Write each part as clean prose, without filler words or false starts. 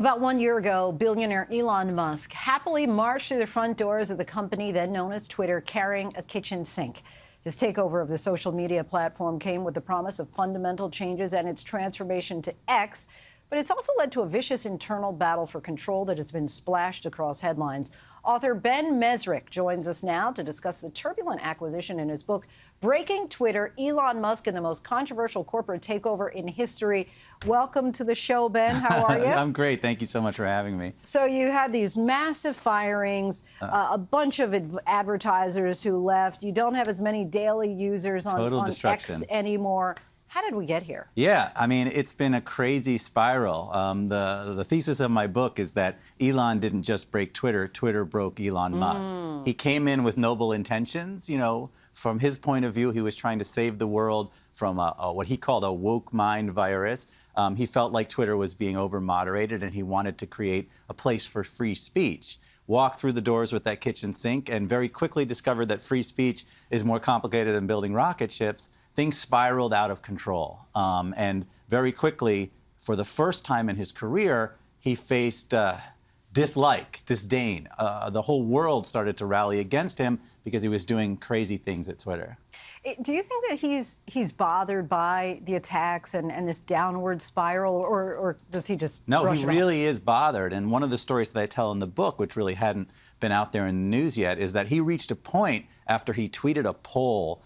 About 1 year ago, billionaire Elon Musk happily marched through the front doors of the company then known as Twitter, carrying a kitchen sink. His takeover of the social media platform came with the promise of fundamental changes and its transformation to X, but it's also led to a vicious internal battle for control that has been splashed across headlines. Author Ben Mezrich joins us now to discuss the turbulent acquisition in his book, Breaking Twitter, Elon Musk and the Most Controversial Corporate Takeover in History. Welcome to the show, Ben. How are you? I'm great. Thank you so much for having me. So you had these massive firings, a bunch of advertisers who left. You don't have as many daily users on X anymore. How did we get here? Yeah, I mean, it's been a crazy spiral. The thesis of my book is that Elon didn't just break Twitter, Twitter broke Elon Musk. He came in with noble intentions. You know, from his point of view, he was trying to save the world from what he called a woke mind virus. He felt like Twitter was being over-moderated, and he wanted to create a place for free speech. Walked through the doors with that kitchen sink and very quickly discovered that free speech is more complicated than building rocket ships. Things spiraled out of control. And very quickly, for the first time in his career, he faced dislike, disdain. The whole world started to rally against him because he was doing crazy things at Twitter. Do you think that he's bothered by the attacks and this downward spiral, or does he just No, brush he it really is bothered. And one of the stories that I tell in the book, which really hadn't been out there in the news yet, is that he reached a point after he tweeted a poll,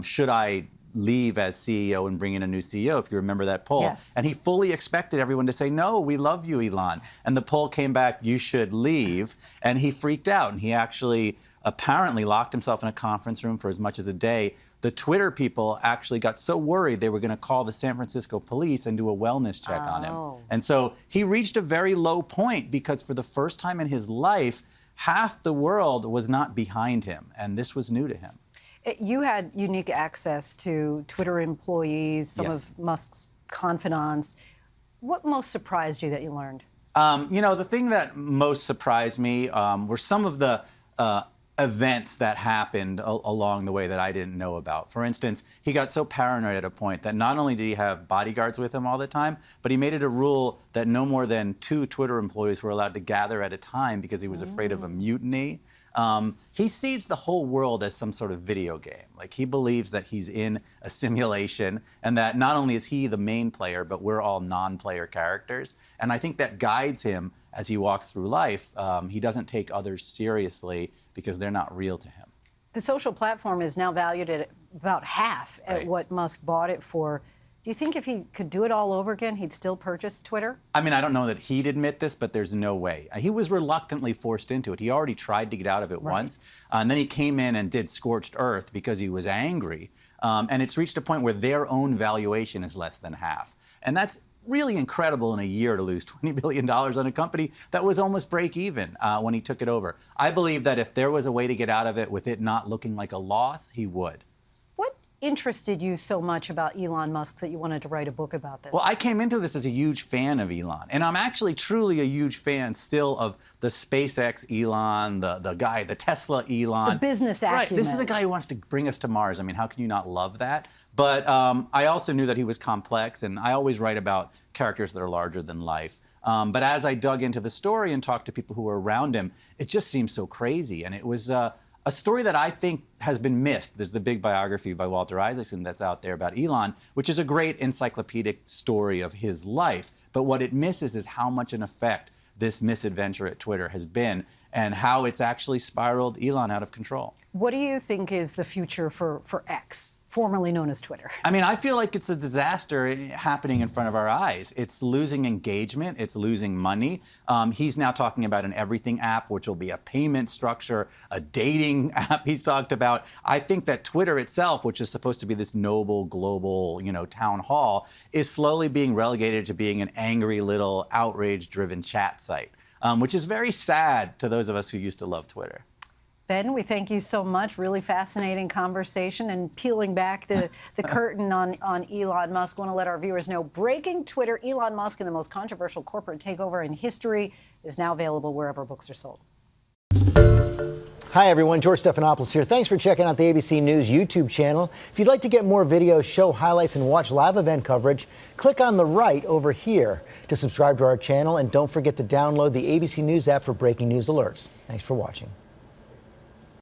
should I leave as CEO and bring in a new CEO, if you remember that poll. Yes. And he fully expected everyone to say, no, we love you, Elon. And the poll came back, you should leave. And he freaked out. And he actually apparently locked himself in a conference room for as much as a day. The Twitter people actually got so worried they were going to call the San Francisco police and do a wellness check on him. And so he reached a very low point because for the first time in his life, half the world was not behind him. And this was new to him. You had unique access to Twitter employees, some Yes. of Musk's confidants. What most surprised you that you learned? You know, the thing that most surprised me were some of the events that happened along the way that I didn't know about. For instance, he got so paranoid at a point that not only did he have bodyguards with him all the time, but he made it a rule that no more than 2 Twitter employees were allowed to gather at a time because he was afraid of a mutiny. He sees the whole world as some sort of video game. Like, he believes that he's in a simulation and that not only is he the main player, but we're all non-player characters. And I think that guides him as he walks through life. He doesn't take others seriously because they're not real to him. The social platform is now valued at about half at what Musk bought it for. Do you think if he could do it all over again, he'd still purchase Twitter? I mean, I don't know that he'd admit this, but there's no way. He was reluctantly forced into it. He already tried to get out of it once, and then he came in and did Scorched Earth because he was angry. And it's reached a point where their own valuation is less than half. And that's really incredible in a year to lose $20 billion on a company that was almost break even when he took it over. I believe that if there was a way to get out of it with it not looking like a loss, he would. Interested you so much about Elon Musk that you wanted to write a book about this? Well, I came into this as a huge fan of Elon, and I'm actually truly a huge fan still of the SpaceX Elon, the guy, the Tesla Elon. The business acumen. Right, this is a guy who wants to bring us to Mars. I mean, how can you not love that? But I also knew that he was complex, and I always write about characters that are larger than life. But as I dug into the story and talked to people who were around him, it just seemed so crazy, and it was a story that I think has been missed. There's the big biography by Walter Isaacson that's out there about Elon, which is a great encyclopedic story of his life. But what it misses is how much an effect this misadventure at Twitter has been and how it's actually spiraled Elon out of control. What do you think is the future for X, formerly known as Twitter? I mean, I feel like it's a disaster happening in front of our eyes. It's losing engagement. It's losing money. He's now talking about an everything app, which will be a payment structure, a dating app he's talked about. I think that Twitter itself, which is supposed to be this noble, global, town hall, is slowly being relegated to being an angry little outrage-driven chat site, which is very sad to those of us who used to love Twitter. Ben, we thank you so much. Really fascinating conversation and peeling back the curtain on Elon Musk. I want to let our viewers know, Breaking Twitter, Elon Musk and the Most Controversial Corporate Takeover in History is now available wherever books are sold. Hi, everyone. George Stephanopoulos here. Thanks for checking out the ABC News YouTube channel. If you'd like to get more videos, show highlights, and watch live event coverage, click on the right over here to subscribe to our channel. And don't forget to download the ABC News app for breaking news alerts. Thanks for watching.